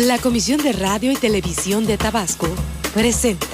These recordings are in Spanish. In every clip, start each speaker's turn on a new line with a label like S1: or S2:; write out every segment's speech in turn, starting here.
S1: La Comisión de Radio y Televisión de Tabasco presenta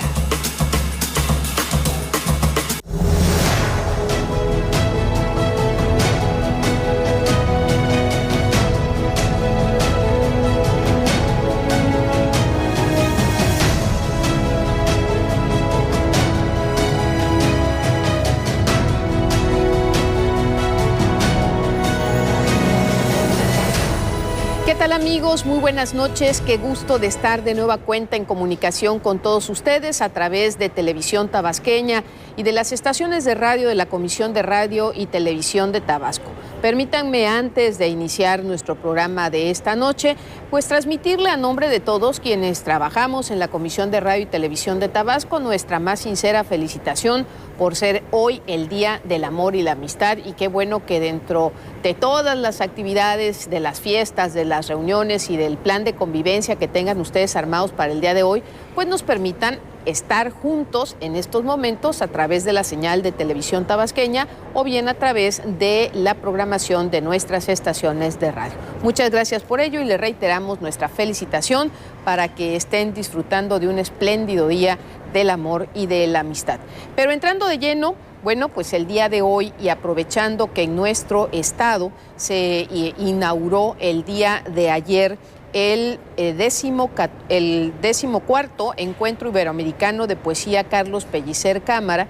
S2: ¿Qué tal, amigos? Muy buenas noches. Qué gusto de estar de nueva cuenta en comunicación con todos ustedes a través de Televisión Tabasqueña y de las estaciones de radio de la Comisión de Radio y Televisión de Tabasco. Permítanme, antes de iniciar nuestro programa de esta noche, pues transmitirle a nombre de todos quienes trabajamos en la Comisión de Radio y Televisión de Tabasco nuestra más sincera felicitación por ser hoy el Día del Amor y la Amistad, y qué bueno que dentro de todas las actividades, de las fiestas, de las reuniones y del plan de convivencia que tengan ustedes armados para el día de hoy, pues nos permitan estar juntos en estos momentos a través de la señal de Televisión Tabasqueña o bien a través de la programación de nuestras estaciones de radio. Muchas gracias por ello y le reiteramos nuestra felicitación para que estén disfrutando de un espléndido día del amor y de la amistad. Pero entrando de lleno, bueno, pues el día de hoy, y aprovechando que en nuestro estado se inauguró el día de ayer el 14º Encuentro Iberoamericano de Poesía Carlos Pellicer Cámara,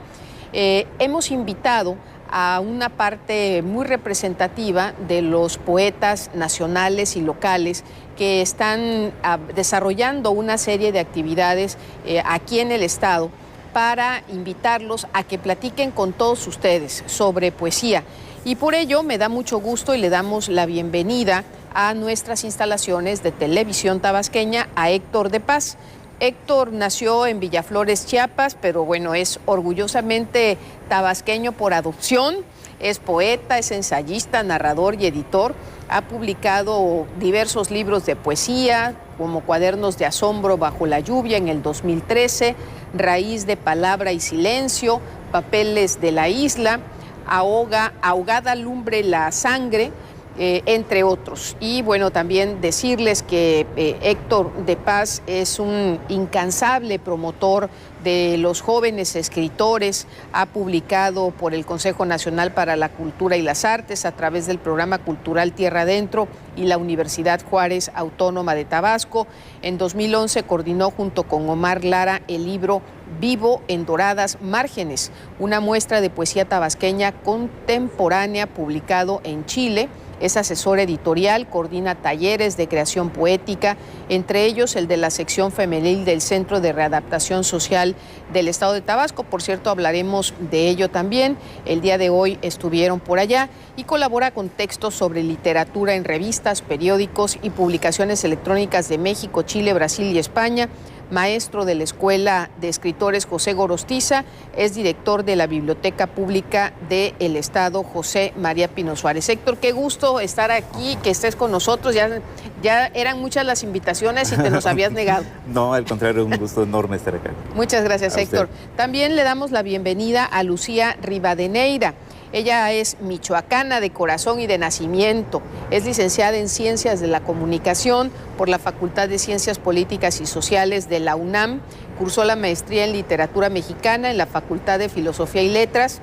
S2: hemos invitado a una parte muy representativa de los poetas nacionales y locales que están desarrollando una serie de actividades aquí en el estado, para invitarlos a que platiquen con todos ustedes sobre poesía. Y por ello me da mucho gusto y le damos la bienvenida a nuestras instalaciones de Televisión Tabasqueña a Héctor de Paz. Héctor nació en Villaflores, Chiapas, pero bueno, es orgullosamente tabasqueño por adopción. Es poeta, es ensayista, narrador y editor. Ha publicado diversos libros de poesía, como Cuadernos de Asombro bajo la lluvia en el 2013, Raíz de Palabra y Silencio, Papeles de la Isla, Ahogada Lumbre la Sangre, entre otros. Y bueno, también decirles que Héctor de Paz es un incansable promotor de los jóvenes escritores. Ha publicado por el Consejo Nacional para la Cultura y las Artes a través del programa cultural Tierra Adentro y la Universidad Juárez Autónoma de Tabasco. En 2011 coordinó junto con Omar Lara el libro Vivo en Doradas Márgenes, una muestra de poesía tabasqueña contemporánea publicado en Chile. Es asesor editorial, coordina talleres de creación poética, entre ellos el de la sección femenil del Centro de Readaptación Social del Estado de Tabasco. Por cierto, hablaremos de ello también. El día de hoy estuvieron por allá, y colabora con textos sobre literatura en revistas, periódicos y publicaciones electrónicas de México, Chile, Brasil y España. Maestro de la Escuela de Escritores José Gorostiza, es director de la Biblioteca Pública del Estado José María Pino Suárez. Héctor, qué gusto estar aquí, que estés con nosotros. Ya eran muchas las invitaciones y te nos habías negado.
S3: No, al contrario, un gusto enorme estar acá.
S2: Muchas gracias, Héctor. También le damos la bienvenida a Lucía Rivadeneira. Ella es michoacana de corazón y de nacimiento. Es licenciada en Ciencias de la Comunicación por la Facultad de Ciencias Políticas y Sociales de la UNAM. Cursó la maestría en Literatura Mexicana en la Facultad de Filosofía y Letras.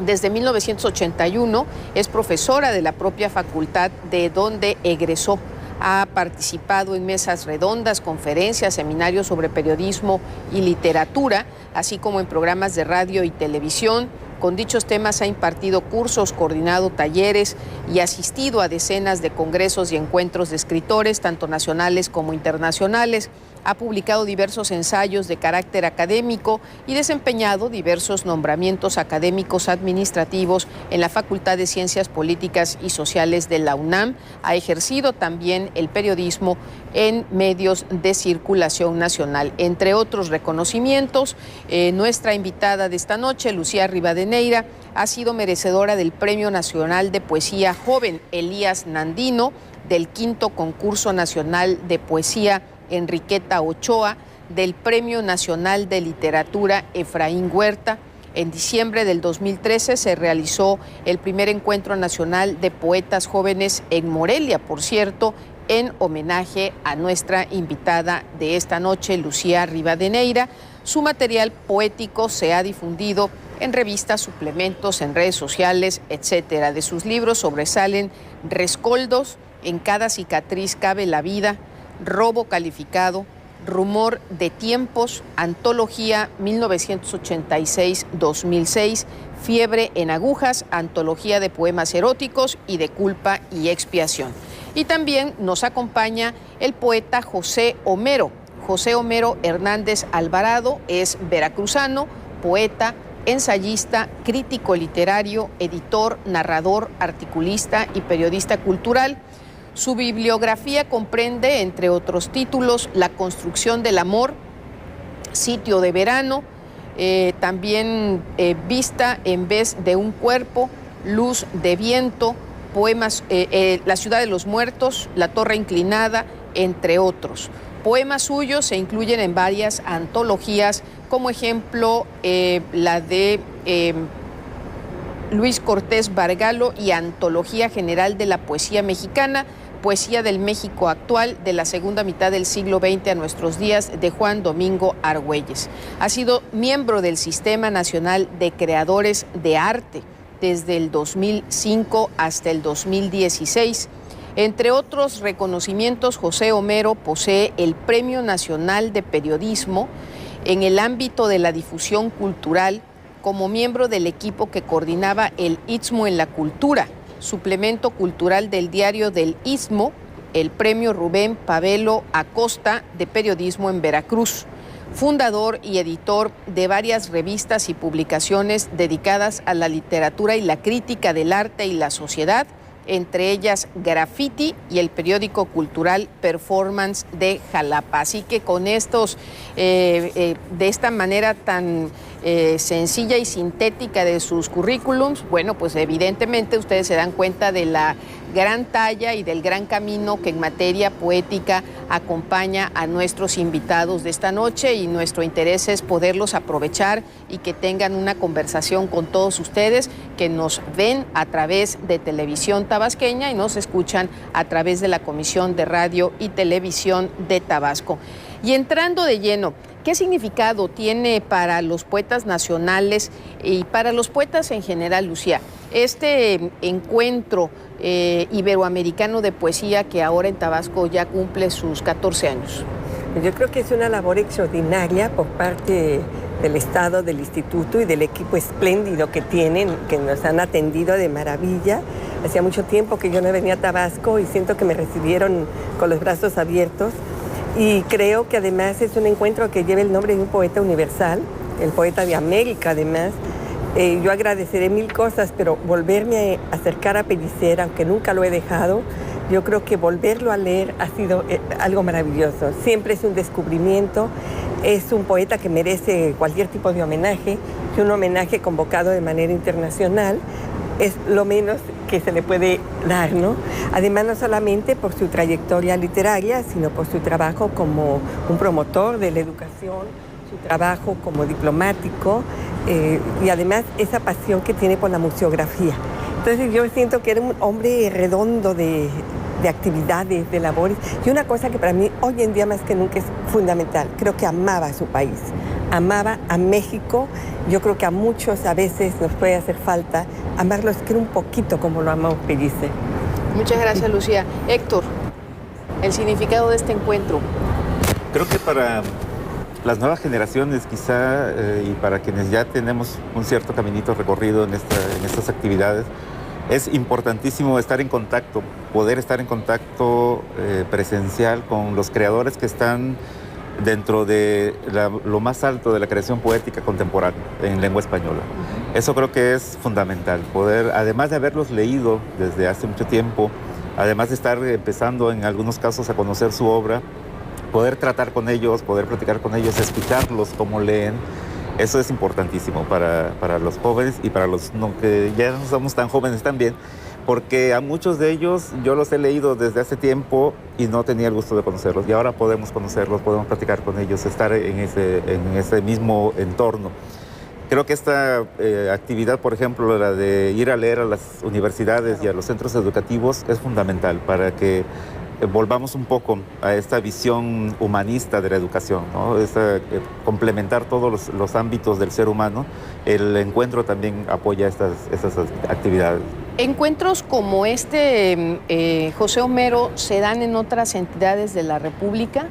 S2: Desde 1981 es profesora de la propia facultad, de donde egresó. Ha participado en mesas redondas, conferencias, seminarios sobre periodismo y literatura, así como en programas de radio y televisión. Con dichos temas ha impartido cursos, coordinado talleres y asistido a decenas de congresos y encuentros de escritores, tanto nacionales como internacionales. Ha publicado diversos ensayos de carácter académico y desempeñado diversos nombramientos académicos administrativos en la Facultad de Ciencias Políticas y Sociales de la UNAM. Ha ejercido también el periodismo en medios de circulación nacional, entre otros reconocimientos. Nuestra invitada de esta noche, Lucía Rivadeneira, ha sido merecedora del Premio Nacional de Poesía Joven Elías Nandino, del 5º Concurso Nacional de Poesía Enriqueta Ochoa, del Premio Nacional de Literatura Efraín Huerta, En diciembre del 2013 se realizó el primer encuentro nacional de poetas jóvenes en Morelia, por cierto, en homenaje a nuestra invitada de esta noche, Lucía Rivadeneira. Su material poético se ha difundido en revistas, suplementos, en redes sociales, etcétera. De sus libros sobresalen Rescoldos, En cada cicatriz cabe la vida, Robo calificado, Rumor de tiempos, Antología 1986-2006, Fiebre en agujas, antología de poemas eróticos y de culpa y expiación. Y también nos acompaña el poeta José Homero. José Homero Hernández Alvarado es veracruzano, poeta, ensayista, crítico literario, editor, narrador, articulista y periodista cultural. Su bibliografía comprende, entre otros títulos, La construcción del amor, Sitio de verano, también Vista en vez de un cuerpo, Luz de viento, poemas, La ciudad de los muertos, La torre inclinada, entre otros. Poemas suyos se incluyen en varias antologías, como ejemplo la de Luis Cortés Bargalo y Antología General de la Poesía Mexicana, Poesía del México Actual de la segunda mitad del siglo XX a nuestros días, de Juan Domingo Argüelles. Ha sido miembro del Sistema Nacional de Creadores de Arte desde el 2005 hasta el 2016. Entre otros reconocimientos, José Homero posee el Premio Nacional de Periodismo en el ámbito de la difusión cultural como miembro del equipo que coordinaba el Istmo en la Cultura, suplemento cultural del Diario del Istmo, el Premio Rubén Pavelo Acosta de Periodismo en Veracruz, fundador y editor de varias revistas y publicaciones dedicadas a la literatura y la crítica del arte y la sociedad, entre ellas Graffiti y el periódico cultural Performance de Jalapa. Así que con estos, de esta manera tan sencilla y sintética de sus currículums, bueno, pues evidentemente ustedes se dan cuenta de la gran talla y del gran camino que en materia poética acompaña a nuestros invitados de esta noche, y nuestro interés es poderlos aprovechar y que tengan una conversación con todos ustedes que nos ven a través de Televisión Tabasqueña y nos escuchan a través de la Comisión de Radio y Televisión de Tabasco. Y entrando de lleno, ¿qué significado tiene para los poetas nacionales y para los poetas en general, Lucía, este encuentro iberoamericano de poesía que ahora en Tabasco ya cumple sus 14 años?
S4: Yo creo que es una labor extraordinaria por parte del Estado, del Instituto y del equipo espléndido que tienen, que nos han atendido de maravilla. Hacía mucho tiempo que yo no venía a Tabasco y siento que me recibieron con los brazos abiertos. Y creo que además es un encuentro que lleva el nombre de un poeta universal, el poeta de América además. Yo agradeceré mil cosas, pero volverme a acercar a Pellicer, aunque nunca lo he dejado, yo creo que volverlo a leer ha sido algo maravilloso. Siempre es un descubrimiento, es un poeta que merece cualquier tipo de homenaje, y un homenaje convocado de manera internacional es lo menos que se le puede dar, ¿no? Además, no solamente por su trayectoria literaria, sino por su trabajo como un promotor de la educación, su trabajo como diplomático, y además esa pasión que tiene por la museografía. Entonces yo siento que era un hombre redondo de actividades, de labores, y una cosa que para mí hoy en día más que nunca es fundamental, creo que amaba a su país, amaba a México. Yo creo que a muchos a veces nos puede hacer falta amarlos, que era un poquito como lo amó Pellicer.
S2: Muchas gracias, Lucía. Héctor, el significado de este encuentro.
S3: Creo que para las nuevas generaciones quizá, y para quienes ya tenemos un cierto caminito recorrido en estas actividades, es importantísimo estar en contacto, poder estar en contacto presencial con los creadores que están dentro de lo más alto de la creación poética contemporánea en lengua española. Eso creo que es fundamental, poder, además de haberlos leído desde hace mucho tiempo, además de estar empezando en algunos casos a conocer su obra, poder tratar con ellos, poder platicar con ellos, escucharlos cómo leen. Eso es importantísimo para los jóvenes y para los que ya no somos tan jóvenes también, porque a muchos de ellos yo los he leído desde hace tiempo y no tenía el gusto de conocerlos, y ahora podemos conocerlos, podemos platicar con ellos, estar en ese mismo entorno. Creo que esta actividad, por ejemplo, la de ir a leer a las universidades y a los centros educativos, es fundamental para que volvamos un poco a esta visión humanista de la educación, ¿no? Complementar todos los ámbitos del ser humano. El encuentro también apoya esas actividades.
S2: Encuentros como este, José Homero, ¿se dan en otras entidades de la República?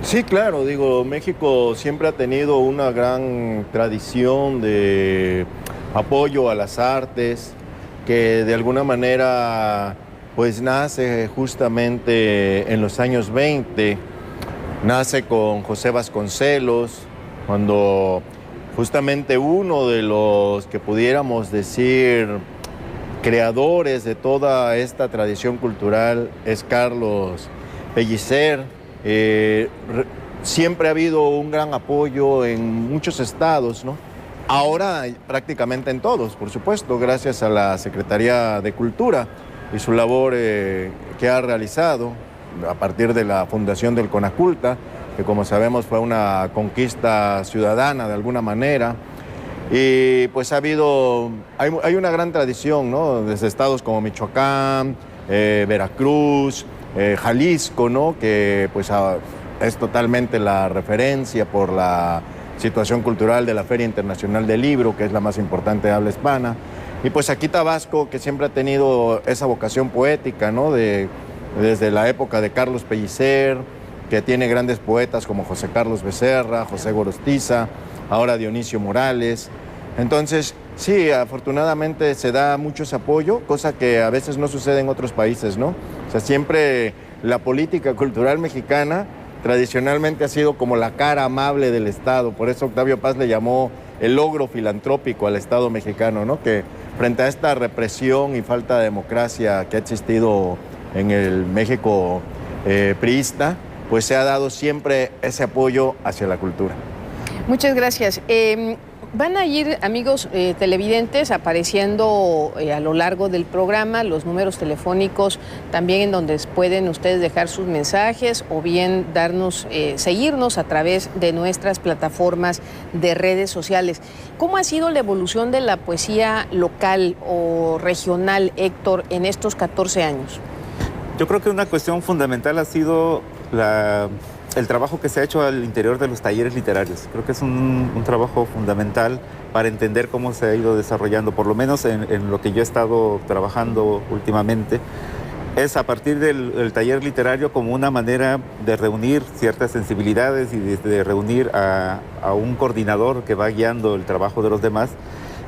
S5: Sí, claro, digo, México siempre ha tenido una gran tradición de apoyo a las artes, que de alguna manera pues nace justamente en los años 20, nace con José Vasconcelos, cuando justamente uno de los que pudiéramos decir creadores de toda esta tradición cultural es Carlos Pellicer. Siempre ha habido un gran apoyo en muchos estados, ¿no? Ahora prácticamente en todos, por supuesto, gracias a la Secretaría de Cultura y su labor que ha realizado a partir de la fundación del Conaculta, que como sabemos fue una conquista ciudadana de alguna manera. Y pues hay una gran tradición, ¿no? Desde estados como Michoacán, Veracruz, Jalisco, ¿no? Que pues es totalmente la referencia por la situación cultural de la Feria Internacional del Libro, que es la más importante de habla hispana. Y pues aquí Tabasco, que siempre ha tenido esa vocación poética, ¿no? Desde la época de Carlos Pellicer, que tiene grandes poetas como José Carlos Becerra, José Gorostiza, ahora Dionisio Morales. Entonces, sí, afortunadamente se da mucho ese apoyo, cosa que a veces no sucede en otros países, ¿no? O sea, siempre la política cultural mexicana tradicionalmente ha sido como la cara amable del Estado. Por eso Octavio Paz le llamó el logro filantrópico al Estado mexicano, ¿no? Que frente a esta represión y falta de democracia que ha existido en el México priista, pues se ha dado siempre ese apoyo hacia la cultura.
S2: Muchas gracias. Van a ir, amigos televidentes, apareciendo a lo largo del programa los números telefónicos también en donde pueden ustedes dejar sus mensajes o bien seguirnos a través de nuestras plataformas de redes sociales. ¿Cómo ha sido la evolución de la poesía local o regional, Héctor, en estos 14 años?
S3: Yo creo que una cuestión fundamental ha sido el trabajo que se ha hecho al interior de los talleres literarios. Creo que es un trabajo fundamental para entender cómo se ha ido desarrollando, por lo menos en lo que yo he estado trabajando últimamente, es a partir del taller literario como una manera de reunir ciertas sensibilidades y de reunir a un coordinador que va guiando el trabajo de los demás.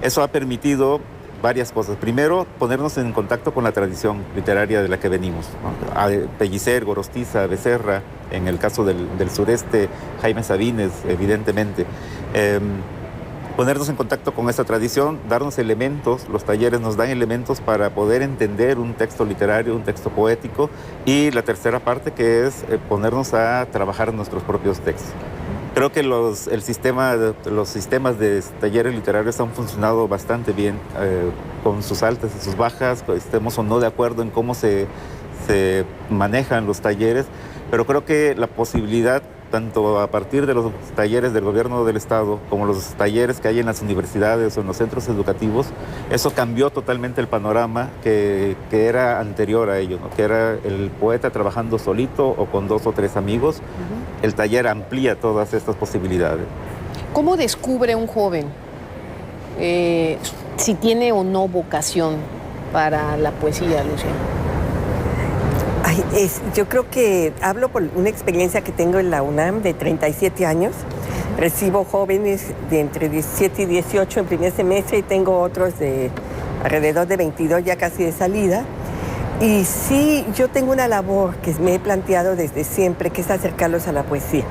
S3: Eso ha permitido varias cosas. Primero, ponernos en contacto con la tradición literaria de la que venimos, ¿no? Pellicer, Gorostiza, Becerra, en el caso del sureste, Jaime Sabines, evidentemente. Ponernos en contacto con esta tradición, darnos elementos, los talleres nos dan elementos para poder entender un texto literario, un texto poético, y la tercera parte que es ponernos a trabajar nuestros propios textos. Creo que los sistemas de talleres literarios han funcionado bastante bien, con sus altas y sus bajas, estemos o no de acuerdo en cómo se manejan los talleres, pero creo que la posibilidad, tanto a partir de los talleres del gobierno del Estado como los talleres que hay en las universidades o en los centros educativos, eso cambió totalmente el panorama que era anterior a ello, ¿no? Que era el poeta trabajando solito o con 2 o 3 amigos. El taller amplía todas estas posibilidades. ¿¿Cómo
S2: descubre un joven si tiene o no vocación para la poesía, Lucía?
S4: Yo creo que hablo por una experiencia que tengo en la UNAM de 37 años. Recibo jóvenes de entre 17 y 18 en primer semestre y tengo otros de alrededor de 22 ya casi de salida. Y sí, yo tengo una labor que me he planteado desde siempre, que es acercarlos a la poesía.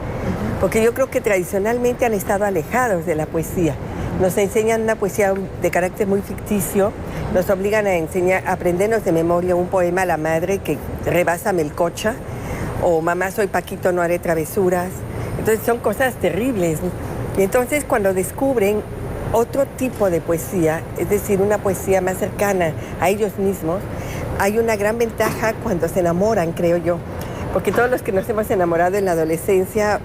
S4: Porque yo creo que tradicionalmente han estado alejados de la poesía. Nos enseñan una poesía de carácter muy ficticio, nos obligan a aprendernos de memoria un poema a la madre que rebasa Melcocha, o mamá soy Paquito, no haré travesuras. Entonces son cosas terribles. Y entonces cuando descubren otro tipo de poesía, es decir, una poesía más cercana a ellos mismos, hay una gran ventaja cuando se enamoran, creo yo. Porque todos los que nos hemos enamorado en la adolescencia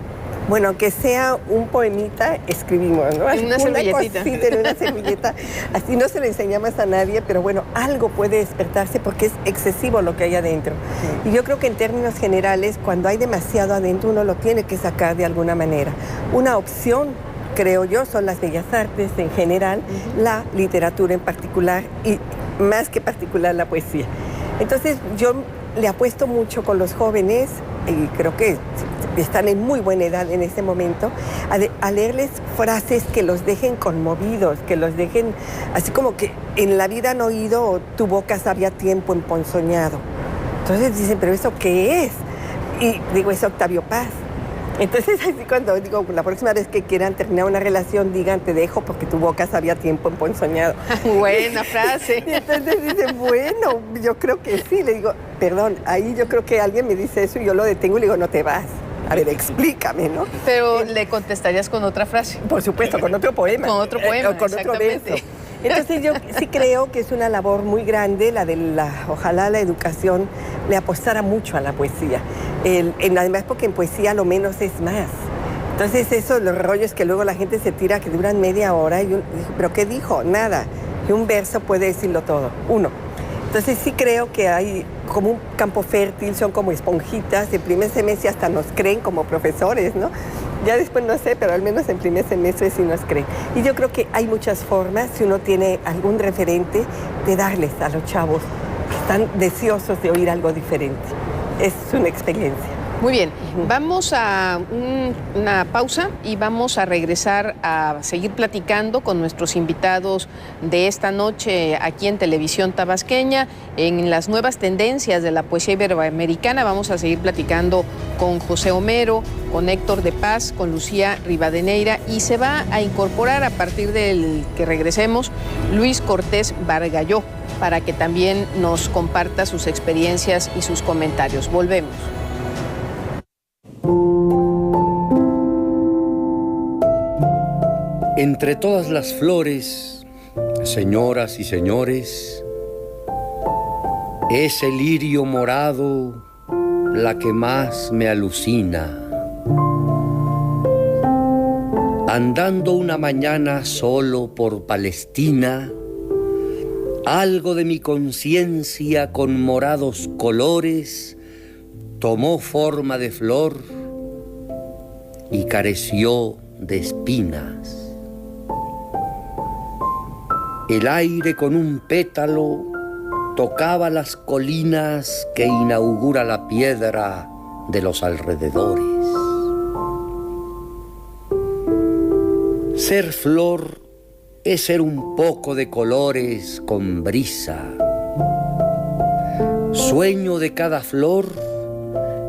S4: Bueno, aunque sea un poemita, escribimos, ¿no?
S2: En una servilletita.
S4: Cosita en una servilleta. Así no se lo enseñamos a nadie, pero bueno, algo puede despertarse porque es excesivo lo que hay adentro. Sí. Y yo creo que en términos generales, cuando hay demasiado adentro, uno lo tiene que sacar de alguna manera. Una opción, creo yo, son las bellas artes en general, la literatura en particular y más que particular la poesía. Entonces yo le apuesto mucho con los jóvenes y creo que están en muy buena edad en este momento, a leerles frases que los dejen conmovidos, que los dejen así como que en la vida han oído tu boca sabía tiempo emponzoñado. Entonces dicen, ¿pero eso qué es? Y digo, es Octavio Paz. Entonces, así cuando digo, la próxima vez que quieran terminar una relación, digan, te dejo porque tu boca sabía tiempo emponzoñado.
S2: Buena frase.
S4: Y entonces dicen, bueno, yo creo que sí. Le digo, perdón, ahí yo creo que alguien me dice eso y yo lo detengo y le digo, no te vas. A ver, explícame, ¿no?
S2: Pero le contestarías con otra frase.
S4: Por supuesto, con otro poema.
S2: Con otro poema,
S4: con otro verso. Entonces yo sí creo que es una labor muy grande ojalá la educación le apostara mucho a la poesía. Además porque en poesía lo menos es más. Entonces eso, los rollos que luego la gente se tira que duran media hora, ¿pero qué dijo? Nada. Y un verso puede decirlo todo. Uno. Entonces sí creo que hay como un campo fértil, son como esponjitas. En primer semestre hasta nos creen como profesores, ¿no? Ya después no sé, pero al menos en primer semestre sí nos creen. Y yo creo que hay muchas formas, si uno tiene algún referente, de darles a los chavos que están deseosos de oír algo diferente. Es una experiencia.
S2: Muy bien, vamos a una pausa y vamos a regresar a seguir platicando con nuestros invitados de esta noche aquí en Televisión Tabasqueña, en las nuevas tendencias de la poesía iberoamericana. Vamos a seguir platicando con José Homero, con Héctor de Paz, con Lucía Rivadeneira y se va a incorporar a partir del que regresemos Luis Cortés Bargalló para que también nos comparta sus experiencias y sus comentarios. Volvemos.
S6: Entre todas las flores, señoras y señores, es el lirio morado la que más me alucina. Andando una mañana solo por Palestina, algo de mi conciencia con morados colores tomó forma de flor y careció de espinas. El aire con un pétalo tocaba las colinas que inaugura la piedra de los alrededores. Ser flor es ser un poco de colores con brisa. Sueño de cada flor,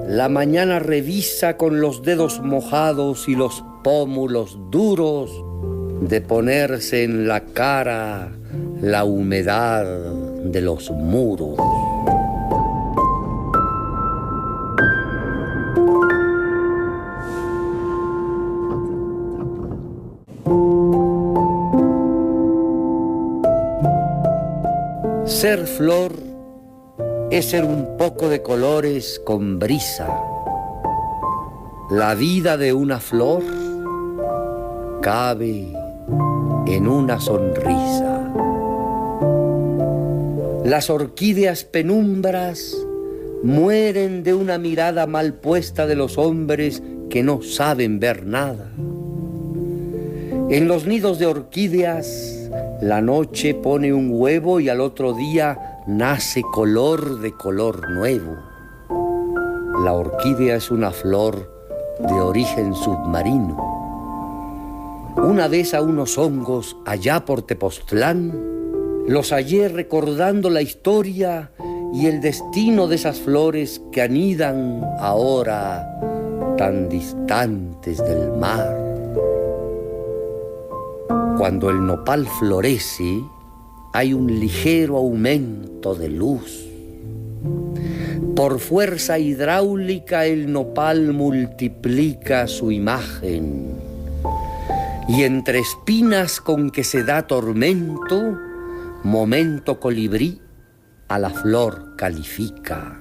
S6: la mañana revisa con los dedos mojados y los pómulos duros de ponerse en la cara la humedad de los muros. Ser flor es ser un poco de colores con brisa. La vida de una flor cabe en una sonrisa. Las orquídeas penumbras mueren de una mirada mal puesta de los hombres que no saben ver nada. En los nidos de orquídeas, la noche pone un huevo y al otro día nace color de color nuevo. La orquídea es una flor de origen submarino. Una vez a unos hongos allá por Tepoztlán, los hallé recordando la historia y el destino de esas flores que anidan ahora tan distantes del mar. Cuando el nopal florece, hay un ligero aumento de luz. Por fuerza hidráulica el nopal multiplica su imagen. Y entre espinas con que se da tormento, momento colibrí a la flor califica.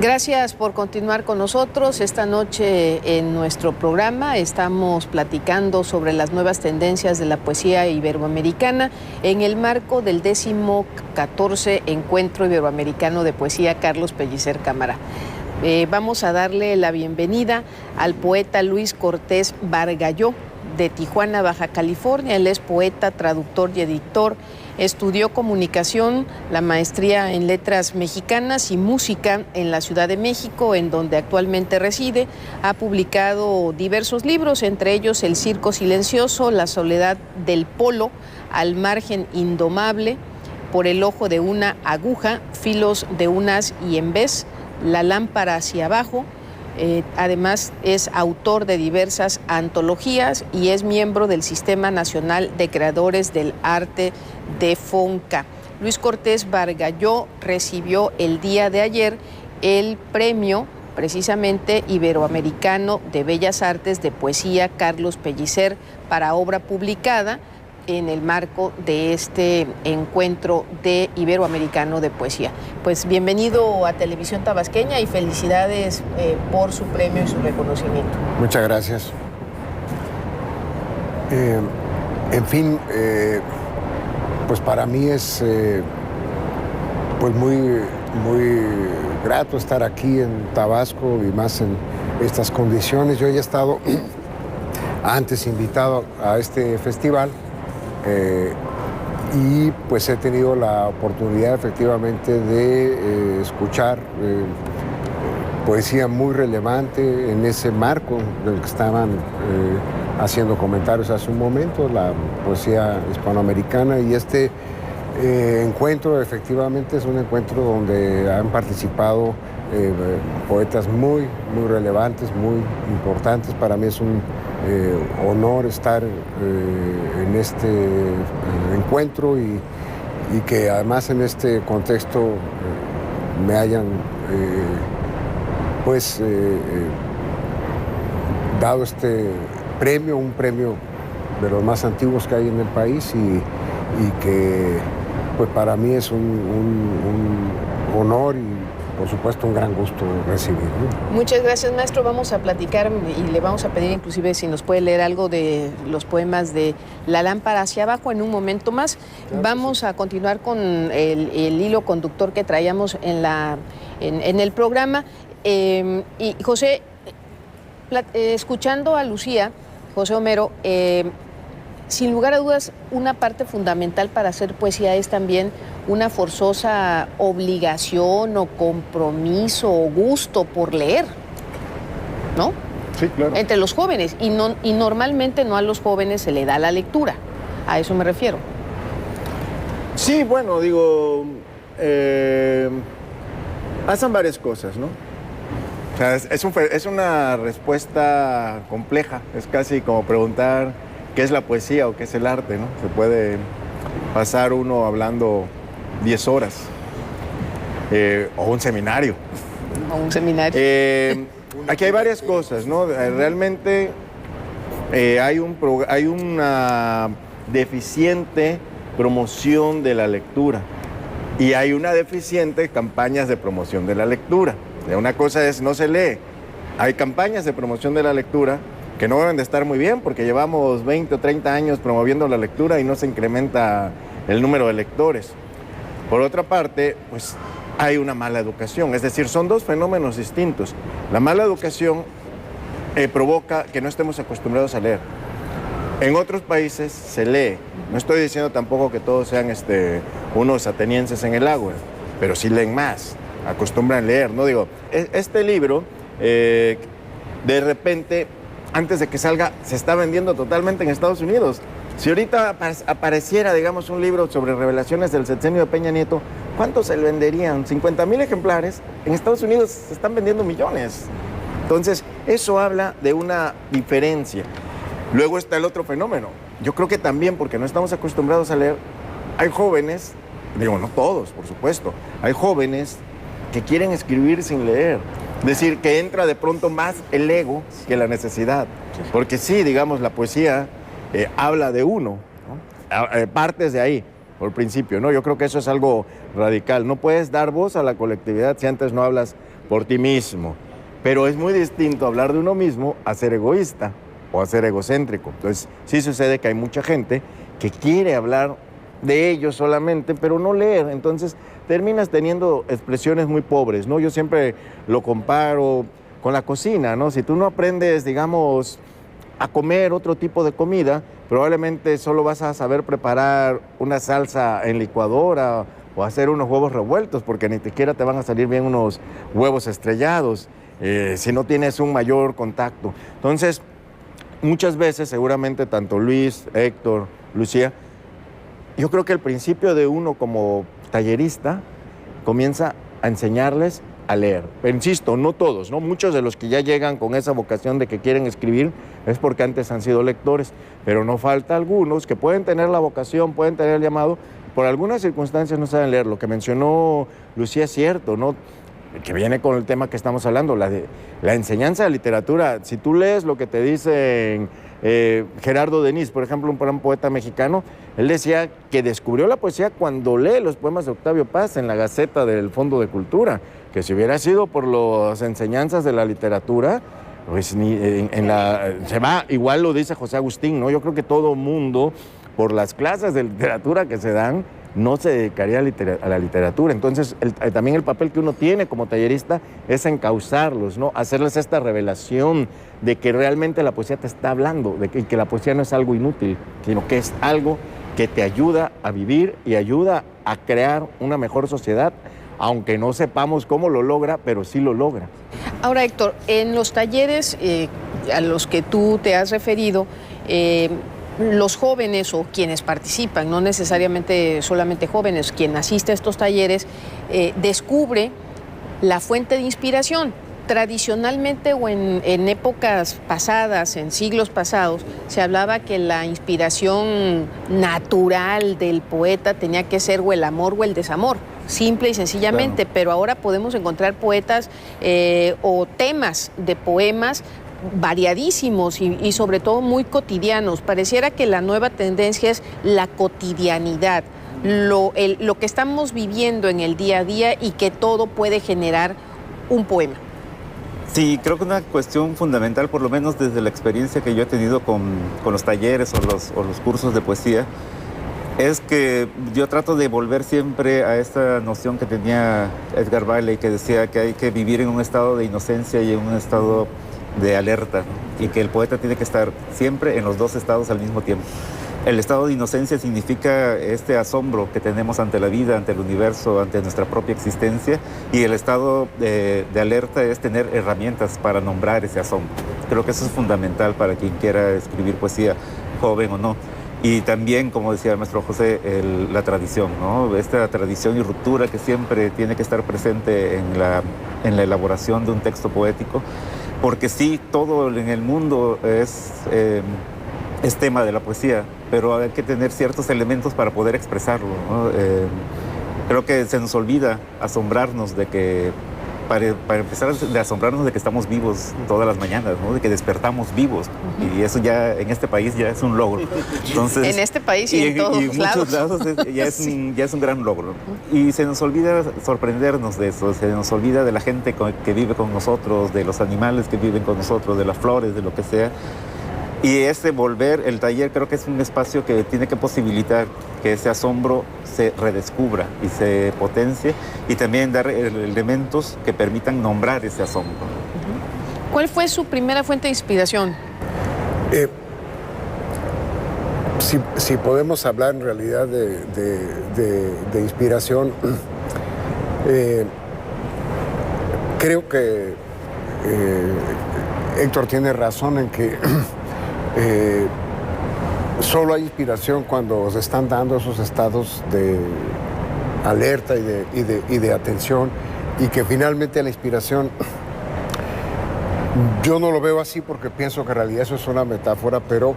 S2: Gracias por continuar con nosotros. Esta noche en nuestro programa estamos platicando sobre las nuevas tendencias de la poesía iberoamericana en el marco del 14º Encuentro Iberoamericano de Poesía Carlos Pellicer Cámara. Vamos a darle la bienvenida al poeta Luis Cortés Bargalló, de Tijuana, Baja California. Él es poeta, traductor y editor. Estudió comunicación, la maestría en letras mexicanas y música en la Ciudad de México, en donde actualmente reside. Ha publicado diversos libros, entre ellos El Circo Silencioso, La Soledad del Polo, Al Margen Indomable, Por el Ojo de una Aguja, Filos de un As y en Vez, La Lámpara hacia Abajo. Además es autor de diversas antologías y es miembro del Sistema Nacional de Creadores del Arte de FONCA. Luis Cortés Bargalló recibió el día de ayer el premio precisamente iberoamericano de Bellas Artes de Poesía Carlos Pellicer para obra publicada en el marco de este encuentro de iberoamericano de poesía. Pues bienvenido a Televisión Tabasqueña y felicidades por su premio y su reconocimiento.
S7: Muchas gracias. En fin, pues para mí es pues muy grato estar aquí en Tabasco y más en estas condiciones. Yo ya he estado antes invitado a este festival. Y pues he tenido la oportunidad efectivamente de escuchar poesía muy relevante en ese marco del que estaban haciendo comentarios hace un momento, la poesía hispanoamericana, y este encuentro efectivamente es un encuentro donde han participado poetas muy relevantes, muy importantes. Para mí es un honor estar en este encuentro y que además en este contexto me hayan dado este premio, un premio de los más antiguos que hay en el país y que pues para mí es un honor y por supuesto un gran gusto recibir, ¿no?
S2: Muchas gracias, maestro. Vamos a platicar y le vamos a pedir inclusive si nos puede leer algo de los poemas de La Lámpara hacia Abajo en un momento más. Claro, vamos a continuar con el hilo conductor que traíamos en el programa. Y José, escuchando a Lucía, José Homero, sin lugar a dudas, una parte fundamental para hacer poesía es también una forzosa obligación o compromiso o gusto por leer, ¿no?
S5: Sí, claro.
S2: Entre los jóvenes. Y normalmente no a los jóvenes se le da la lectura. A eso me refiero.
S5: Sí, bueno, digo, pasan varias cosas, ¿no? O sea, es una respuesta compleja. Es casi como preguntar qué es la poesía o qué es el arte, ¿no? Se puede pasar uno hablando 10 horas. O un seminario.
S2: O un seminario.
S5: Aquí hay varias cosas, ¿no? Realmente hay una deficiente promoción de la lectura y hay una deficiente campañas de promoción de la lectura. Una cosa es no se lee. Hay campañas de promoción de la lectura que no deben de estar muy bien porque llevamos 20 o 30 años promoviendo la lectura y no se incrementa el número de lectores. Por otra parte, pues hay una mala educación, es decir, son dos fenómenos distintos. La mala educación provoca que no estemos acostumbrados a leer. En otros países se lee. No estoy diciendo tampoco que todos sean unos atenienses en el agua, pero sí leen más, acostumbran a leer, ¿no? Digo, este libro, de repente, antes de que salga, se está vendiendo totalmente en Estados Unidos. Si ahorita apareciera, digamos, un libro sobre revelaciones del sexenio de Peña Nieto, ¿cuántos se venderían? 50,000 ejemplares. En Estados Unidos se están vendiendo millones. Entonces, eso habla de una diferencia. Luego está el otro fenómeno. Yo creo que también, porque no estamos acostumbrados a leer, hay jóvenes, digo, no todos, por supuesto, hay jóvenes que quieren escribir sin leer. Es decir, que entra de pronto más el ego que la necesidad. Porque sí, digamos, la poesía habla de uno, ¿no? Partes de ahí. por principio, ¿no? Yo creo que eso es algo radical. No puedes dar voz a la colectividad si antes no hablas por ti mismo. Pero es muy distinto hablar de uno mismo a ser egoísta o a ser egocéntrico. Entonces, sí sucede que hay mucha gente que quiere hablar de ellos solamente, pero no leer. Entonces, terminas teniendo expresiones muy pobres, ¿no? Yo siempre lo comparo con la cocina, ¿no? Si tú no aprendes, digamos, a comer otro tipo de comida, probablemente solo vas a saber preparar una salsa en licuadora o hacer unos huevos revueltos, porque ni siquiera te van a salir bien unos huevos estrellados si no tienes un mayor contacto. Entonces, muchas veces, seguramente, tanto Luis, Héctor, Lucía, yo creo que el principio de uno como tallerista comienza a enseñarles a leer. Pero insisto, no todos, ¿no? Muchos de los que ya llegan con esa vocación de que quieren escribir es porque antes han sido lectores, pero no falta algunos que pueden tener la vocación, pueden tener el llamado, por algunas circunstancias no saben leer. Lo que mencionó Lucía es cierto, ¿no? Que viene con el tema que estamos hablando, la enseñanza de literatura. Si tú lees lo que te dicen Gerardo Denis, por ejemplo, un gran poeta mexicano, él decía que descubrió la poesía cuando lee los poemas de Octavio Paz en la Gaceta del Fondo de Cultura, que si hubiera sido por las enseñanzas de la literatura, pues se va, igual lo dice José Agustín, ¿no? Yo creo que todo mundo, por las clases de literatura que se dan, no se dedicaría a la literatura. Entonces, también el papel que uno tiene como tallerista es encauzarlos, ¿no? Hacerles esta revelación de que realmente la poesía te está hablando, de que la poesía no es algo inútil, sino que es algo que te ayuda a vivir y ayuda a crear una mejor sociedad, aunque no sepamos cómo lo logra, pero sí lo logra.
S2: Ahora, Héctor, en los talleres a los que tú te has referido, los jóvenes o quienes participan, no necesariamente solamente jóvenes, quien asiste a estos talleres, descubre la fuente de inspiración. Tradicionalmente o en épocas pasadas, en siglos pasados, se hablaba que la inspiración natural del poeta tenía que ser o el amor o el desamor, simple y sencillamente, claro. Pero ahora podemos encontrar poetas o temas de poemas variadísimos y sobre todo muy cotidianos. Pareciera que la nueva tendencia es la cotidianidad, lo que estamos viviendo en el día a día y que todo puede generar un poema.
S3: Sí, creo que una cuestión fundamental, por lo menos desde la experiencia que yo he tenido con los talleres o los cursos de poesía, es que yo trato de volver siempre a esta noción que tenía Edgar Wiley, que decía que hay que vivir en un estado de inocencia y en un estado de alerta, ¿no? Y que el poeta tiene que estar siempre en los dos estados al mismo tiempo. El estado de inocencia significa este asombro que tenemos ante la vida, ante el universo, ante nuestra propia existencia, y el estado de alerta es tener herramientas para nombrar ese asombro. Creo que eso es fundamental para quien quiera escribir poesía, joven o no. Y también, como decía el maestro José, la tradición, ¿no? Esta tradición y ruptura que siempre tiene que estar presente en la elaboración de un texto poético, porque sí, todo en el mundo es tema de la poesía, pero hay que tener ciertos elementos para poder expresarlo, ¿no? Creo que se nos olvida asombrarnos de que, para empezar, de asombrarnos de que estamos vivos todas las mañanas, ¿no? De que despertamos vivos. Y eso ya en este país ya es un logro. Entonces,
S2: en este país y en todos
S3: muchos lados ya es un gran logro. Y se nos olvida sorprendernos de eso, se nos olvida de la gente que vive con nosotros, de los animales que viven con nosotros, de las flores, de lo que sea. Y el taller creo que es un espacio que tiene que posibilitar que ese asombro se redescubra y se potencie, y también dar elementos que permitan nombrar ese asombro.
S2: ¿Cuál fue su primera fuente de inspiración?
S7: Si podemos hablar en realidad de inspiración, creo que Héctor tiene razón en que solo hay inspiración cuando se están dando esos estados de alerta y de atención, y que finalmente la inspiración, yo no lo veo así porque pienso que en realidad eso es una metáfora, pero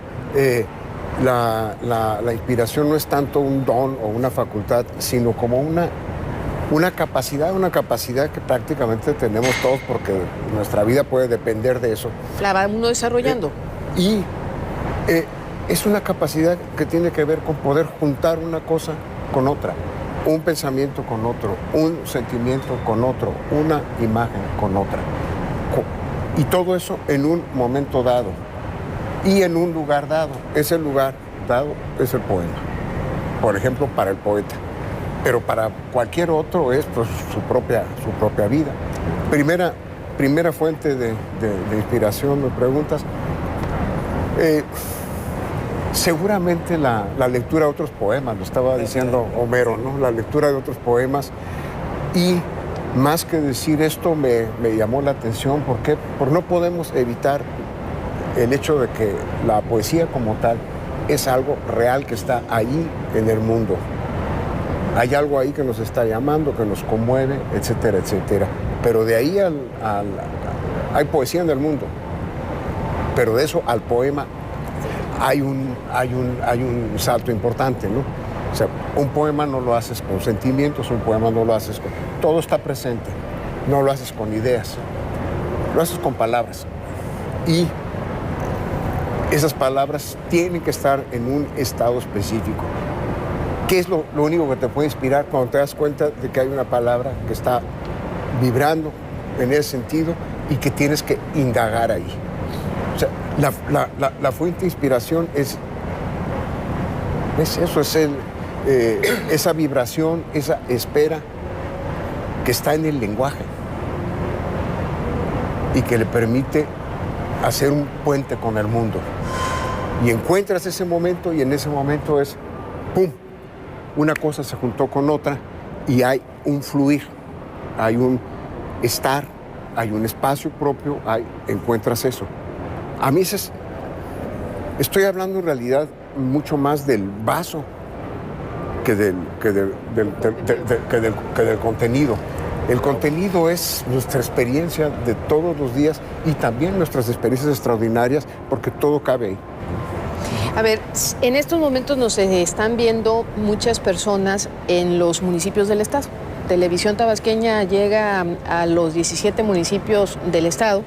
S7: la inspiración no es tanto un don o una facultad, sino como una capacidad que prácticamente tenemos todos, porque nuestra vida puede depender de eso.
S2: La va uno desarrollando.
S7: Es una capacidad que tiene que ver con poder juntar una cosa con otra, un pensamiento con otro, un sentimiento con otro, una imagen con otra. Y todo eso en un momento dado y en un lugar dado. Ese lugar dado es el poema, por ejemplo, para el poeta. Pero para cualquier otro es pues, su propia vida. Primera fuente de inspiración, me preguntas. Seguramente la lectura de otros poemas, lo estaba diciendo Homero, ¿no? La lectura de otros poemas. Y más que decir esto me llamó la atención, ¿por qué? Porque no podemos evitar el hecho de que la poesía como tal es algo real que está ahí en el mundo. Hay algo ahí que nos está llamando, que nos conmueve, etcétera, etcétera. Pero de ahí hay poesía en el mundo. Pero de eso al poema hay un salto importante, ¿no? O sea, un poema no lo haces con sentimientos, un poema no lo haces con... Todo está presente, no lo haces con ideas, lo haces con palabras. Y esas palabras tienen que estar en un estado específico. ¿Qué es lo único que te puede inspirar cuando te das cuenta de que hay una palabra que está vibrando en ese sentido y que tienes que indagar ahí? O sea, la fuente de inspiración es eso, es esa vibración, esa espera que está en el lenguaje y que le permite hacer un puente con el mundo. Y encuentras ese momento y en ese momento es ¡pum! Una cosa se juntó con otra y hay un fluir, hay un estar, hay un espacio propio, encuentras eso. A mí estoy hablando en realidad mucho más del vaso que del contenido. El contenido es nuestra experiencia de todos los días y también nuestras experiencias extraordinarias, porque todo cabe ahí.
S2: A ver, en estos momentos nos están viendo muchas personas en los municipios del estado. Televisión Tabasqueña llega a los 17 municipios del estado.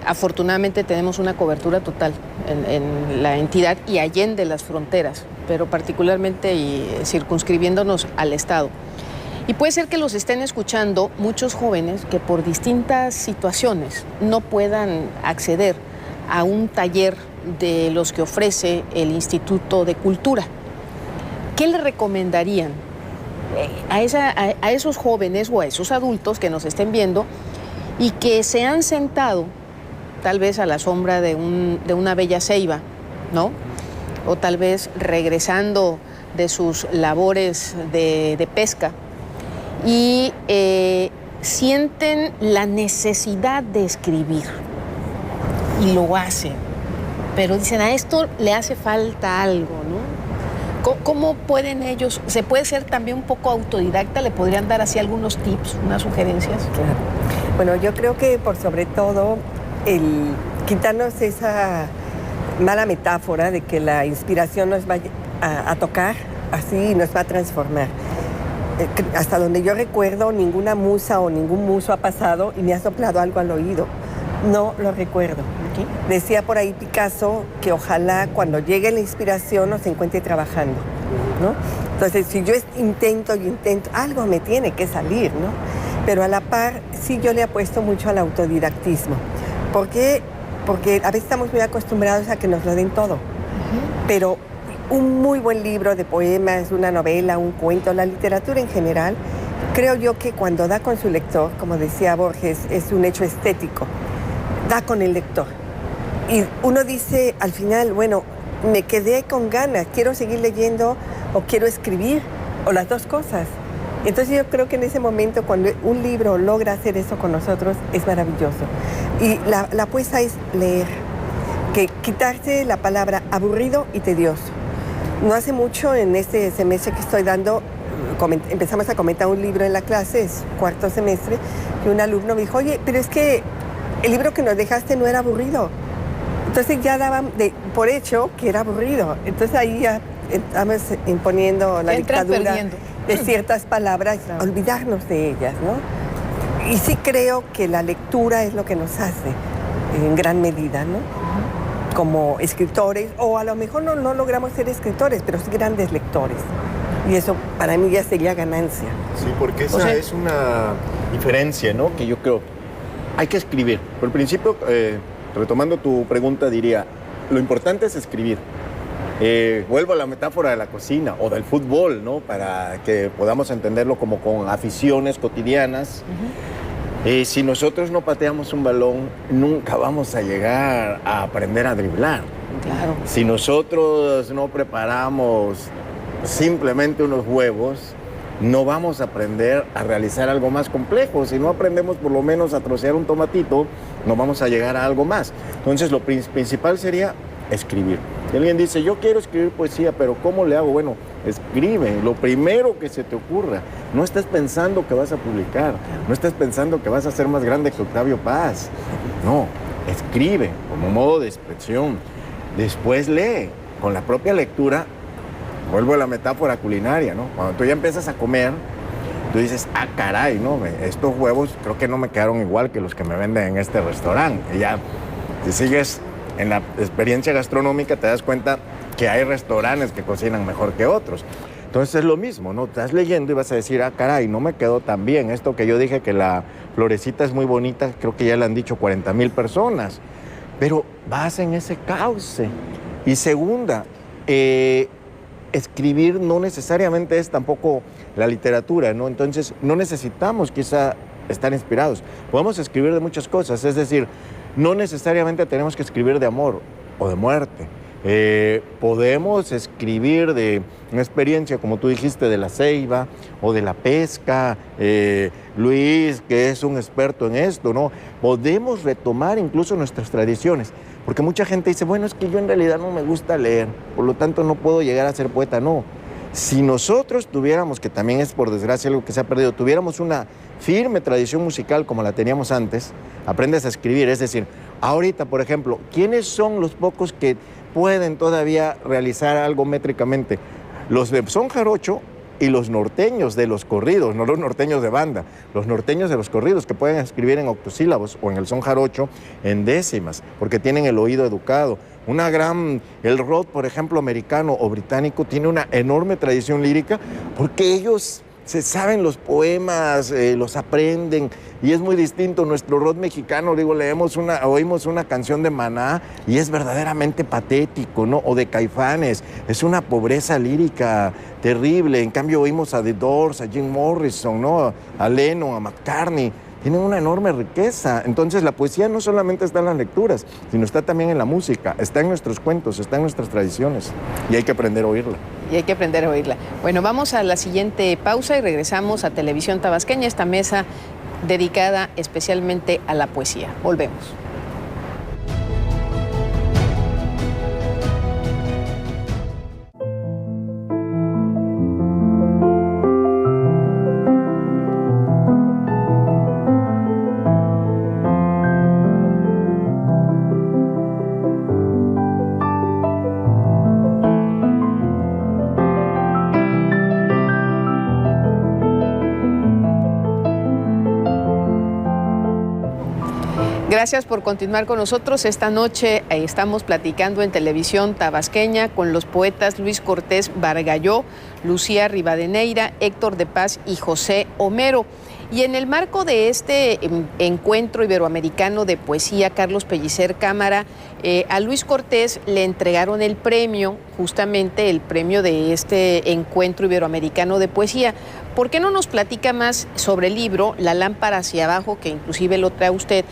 S2: Afortunadamente tenemos una cobertura total en la entidad y allende las fronteras, pero particularmente circunscribiéndonos al estado. Y puede ser que los estén escuchando muchos jóvenes que por distintas situaciones no puedan acceder a un taller de los que ofrece el Instituto de Cultura. ¿Qué le recomendarían a esos jóvenes o a esos adultos que nos estén viendo y que se han sentado tal vez a la sombra de una bella ceiba, ¿no? O tal vez regresando de sus labores de pesca y sienten la necesidad de escribir y lo hacen, pero dicen, a esto le hace falta algo, ¿no? ¿Cómo pueden ellos, se puede ser también un poco autodidacta, le podrían dar así algunos tips, unas sugerencias?
S4: Claro. Bueno, yo creo que por sobre todo el quitarnos esa mala metáfora de que la inspiración nos va a tocar así y nos va a transformar. Hasta donde yo recuerdo, ninguna musa o ningún muso ha pasado y me ha soplado algo al oído. No lo recuerdo.
S2: Okay.
S4: Decía por ahí Picasso que ojalá cuando llegue la inspiración nos encuentre trabajando, ¿no? Entonces, si yo intento, algo me tiene que salir, ¿no? Pero a la par, sí yo le apuesto mucho al autodidactismo. ¿Por qué? Porque a veces estamos muy acostumbrados a que nos lo den todo. Pero un muy buen libro de poemas, una novela, un cuento, la literatura en general, creo yo que cuando da con su lector, como decía Borges, es un hecho estético, da con el lector. Y uno dice al final, bueno, me quedé con ganas, quiero seguir leyendo o quiero escribir, o las dos cosas. Entonces yo creo que en ese momento, cuando un libro logra hacer eso con nosotros, es maravilloso. Y la apuesta es leer, que quitarse la palabra aburrido y tedioso. No hace mucho, en este semestre que estoy dando, empezamos a comentar un libro en la clase, es cuarto semestre, y un alumno me dijo, oye, pero es que el libro que nos dejaste no era aburrido. Entonces ya daban por hecho que era aburrido. Entonces ahí ya estamos imponiendo la dictadura de ciertas palabras, claro, olvidarnos de ellas, ¿no? Y sí creo que la lectura es lo que nos hace en gran medida, ¿no? Como escritores, o a lo mejor no logramos ser escritores, pero sí grandes lectores. Y eso para mí ya sería ganancia.
S5: Sí, porque esa es una diferencia, ¿no? Que yo creo, hay que escribir. Por el principio, retomando tu pregunta, diría, lo importante es escribir. Vuelvo a la metáfora de la cocina o del fútbol, ¿no? Para que podamos entenderlo como con aficiones cotidianas. Si nosotros no pateamos un balón, nunca vamos a llegar a aprender a driblar.
S2: Claro.
S5: Si nosotros no preparamos simplemente unos huevos, no vamos a aprender a realizar algo más complejo. Si no aprendemos por lo menos a trocear un tomatito, no vamos a llegar a algo más. Entonces, lo principal sería escribir. Si alguien dice, yo quiero escribir poesía, pero ¿cómo le hago? Bueno, escribe lo primero que se te ocurra. No estés pensando que vas a publicar, no estés pensando que vas a ser más grande que Octavio Paz. No, escribe como modo de expresión. Después lee. Con la propia lectura, vuelvo a la metáfora culinaria, ¿no? Cuando tú ya empiezas a comer, tú dices, ah, caray, ¿no? Estos huevos creo que no me quedaron igual que los que me venden en este restaurante. Y ya, si sigues en la experiencia gastronómica, te das cuenta que hay restaurantes que cocinan mejor que otros. Entonces es lo mismo, ¿no? Estás leyendo y vas a decir, ah, caray, no me quedó tan bien. Esto que yo dije que la florecita es muy bonita, creo que ya le han dicho 40,000 personas. Pero vas en ese cauce. Y segunda, escribir no necesariamente es tampoco la literatura, ¿no? Entonces no necesitamos quizá estar inspirados. Podemos escribir de muchas cosas, es decir, no necesariamente tenemos que escribir de amor o de muerte. Podemos escribir de una experiencia, como tú dijiste, de la ceiba o de la pesca. Luis, que es un experto en esto, ¿no? Podemos retomar incluso nuestras tradiciones, porque mucha gente dice, bueno, es que yo en realidad no me gusta leer, por lo tanto no puedo llegar a ser poeta. No, si nosotros tuviéramos, que también es por desgracia algo que se ha perdido, tuviéramos una firme tradición musical como la teníamos antes, aprendes a escribir, es decir, ahorita, por ejemplo, ¿quiénes son los pocos que pueden todavía realizar algo métricamente? Los de son jarocho y los norteños de los corridos, no los norteños de banda, los norteños de los corridos que pueden escribir en octosílabos o en el son jarocho en décimas, porque tienen el oído educado. El rock, por ejemplo, americano o británico, tiene una enorme tradición lírica porque ellos se saben los poemas, los aprenden, y es muy distinto. Nuestro rock mexicano, digo, oímos una canción de Maná y es verdaderamente patético, ¿no? O de Caifanes, es una pobreza lírica terrible. En cambio, oímos a The Doors, a Jim Morrison, ¿no? A Lennon, a McCartney. Tienen una enorme riqueza. Entonces, la poesía no solamente está en las lecturas, sino está también en la música, está en nuestros cuentos, está en nuestras tradiciones. Y hay que aprender a oírla.
S2: Bueno, vamos a la siguiente pausa y regresamos a Televisión Tabasqueña, esta mesa dedicada especialmente a la poesía. Volvemos. Gracias por continuar con nosotros. Esta noche estamos platicando en Televisión Tabasqueña con los poetas Luis Cortés Bargalló, Lucía Rivadeneira, Héctor de Paz y José Homero. Y en el marco de este encuentro iberoamericano de poesía, Carlos Pellicer Cámara, a Luis Cortés le entregaron el premio, justamente el premio de este encuentro iberoamericano de poesía. ¿Por qué no nos platica más sobre el libro La lámpara hacia abajo, que inclusive lo trae usted,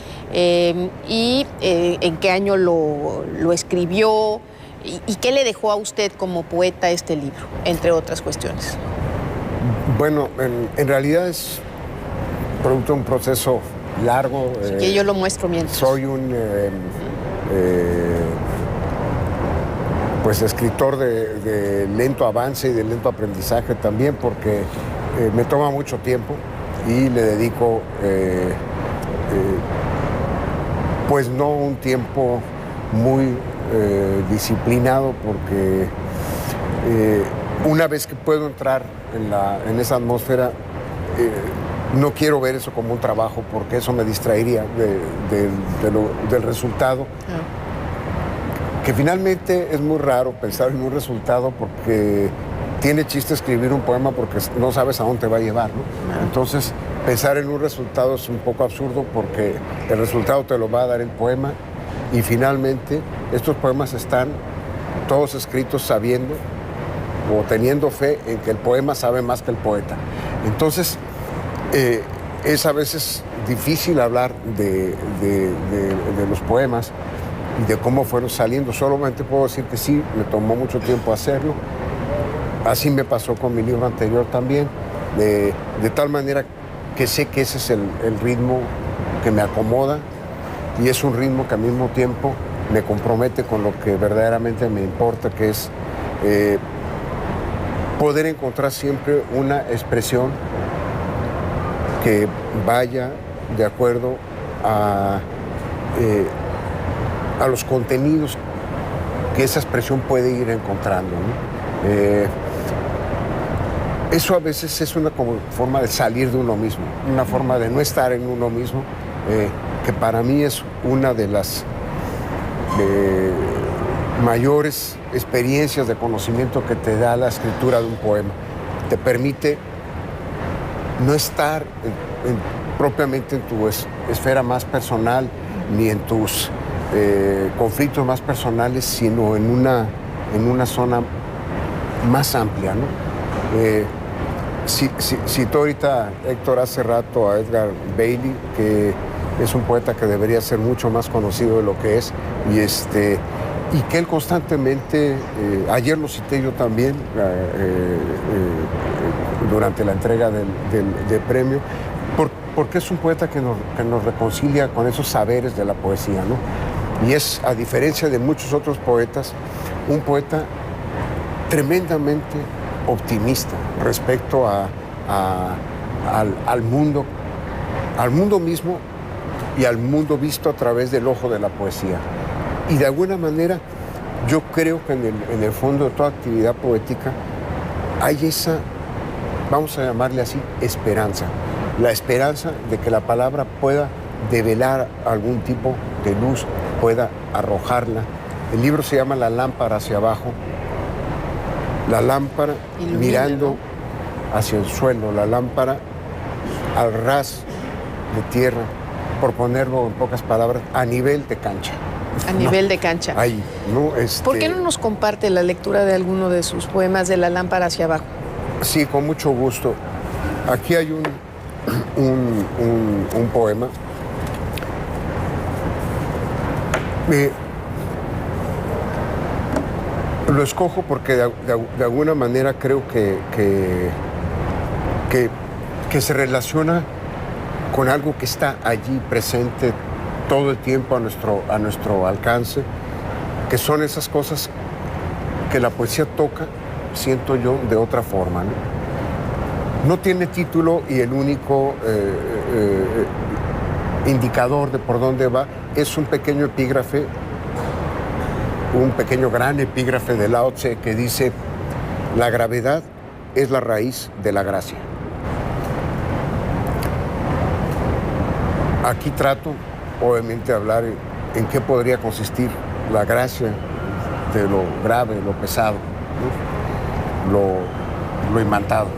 S2: y en qué año lo escribió y qué le dejó a usted como poeta este libro, entre otras cuestiones?
S7: Bueno, en realidad es producto de un proceso largo.
S2: Que yo lo muestro mientras.
S7: Soy un pues escritor de lento avance y de lento aprendizaje también, porque me toma mucho tiempo y le dedico pues no un tiempo muy disciplinado, porque una vez que puedo entrar en esa atmósfera, no quiero ver eso como un trabajo, porque eso me distraería del resultado. Que finalmente es muy raro pensar en un resultado, porque tiene chiste escribir un poema porque no sabes a dónde te va a llevar, ¿no? Entonces, pensar en un resultado es un poco absurdo porque el resultado te lo va a dar el poema y finalmente estos poemas están todos escritos sabiendo o teniendo fe en que el poema sabe más que el poeta. Entonces, es a veces difícil hablar de los poemas y de cómo fueron saliendo. Solamente puedo decir que sí, me tomó mucho tiempo hacerlo. Así me pasó con mi libro anterior también, de tal manera que sé que ese es el ritmo que me acomoda y es un ritmo que al mismo tiempo me compromete con lo que verdaderamente me importa, que es poder encontrar siempre una expresión que vaya de acuerdo a los contenidos que esa expresión puede ir encontrando, ¿no? Eso a veces es una como forma de salir de uno mismo, una forma de no estar en uno mismo, que para mí es una de las mayores experiencias de conocimiento que te da la escritura de un poema. Te permite no estar propiamente en tu esfera más personal, ni en tus conflictos más personales, sino en una zona más amplia, ¿no? Citó ahorita Héctor hace rato a Edgar Bailey, que es un poeta que debería ser mucho más conocido de lo que es, y que él constantemente, ayer lo cité yo también, durante la entrega del premio, porque es un poeta que nos reconcilia con esos saberes de la poesía, ¿no? Y es, a diferencia de muchos otros poetas, un poeta tremendamente optimista respecto al mundo mismo y al mundo visto a través del ojo de la poesía. Y de alguna manera yo creo que en el fondo de toda actividad poética hay esa, vamos a llamarle así, esperanza. La esperanza de que la palabra pueda develar algún tipo de luz, pueda arrojarla. El libro se llama La lámpara hacia abajo. La lámpara ilumina, mirando, ¿no?, hacia el suelo, la lámpara al ras de tierra, por ponerlo en pocas palabras, a nivel de cancha.
S2: A nivel de cancha.
S7: Ahí, ¿no?
S2: ¿Por qué no nos comparte la lectura de alguno de sus poemas de La lámpara hacia abajo?
S7: Sí, con mucho gusto. Aquí hay un poema. Lo escojo porque de alguna manera creo que se relaciona con algo que está allí presente todo el tiempo a nuestro alcance, que son esas cosas que la poesía toca, siento yo, de otra forma, ¿no? No tiene título y el único indicador de por dónde va es un pequeño epígrafe, un pequeño gran epígrafe de Lao Tse que dice: la gravedad es la raíz de la gracia. Aquí trato, obviamente, de hablar en qué podría consistir la gracia de lo grave, lo pesado, ¿no? Lo imantado,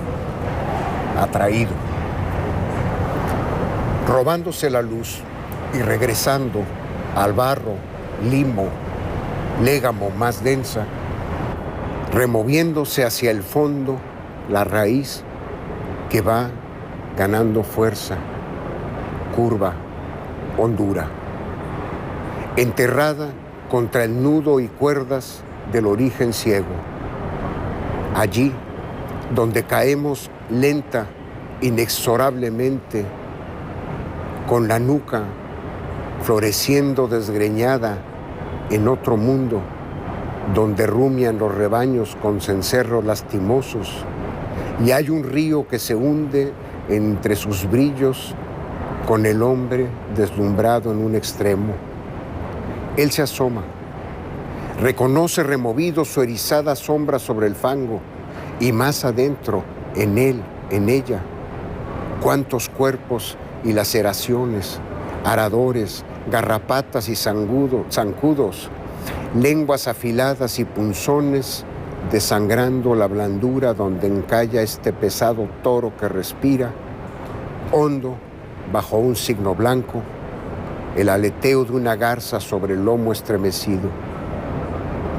S7: atraído, robándose la luz y regresando al barro, limo, légamo más densa, removiéndose hacia el fondo la raíz que va ganando fuerza, curva, hondura, enterrada contra el nudo y cuerdas del origen ciego. Allí donde caemos lenta, inexorablemente, con la nuca floreciendo desgreñada en otro mundo, donde rumian los rebaños con cencerros lastimosos, y hay un río que se hunde entre sus brillos con el hombre deslumbrado en un extremo. Él se asoma, reconoce removido su erizada sombra sobre el fango, y más adentro, en él, en ella, cuántos cuerpos y laceraciones, aradores, garrapatas y zancudos, lenguas afiladas y punzones desangrando la blandura donde encalla este pesado toro que respira, hondo, bajo un signo blanco, el aleteo de una garza sobre el lomo estremecido,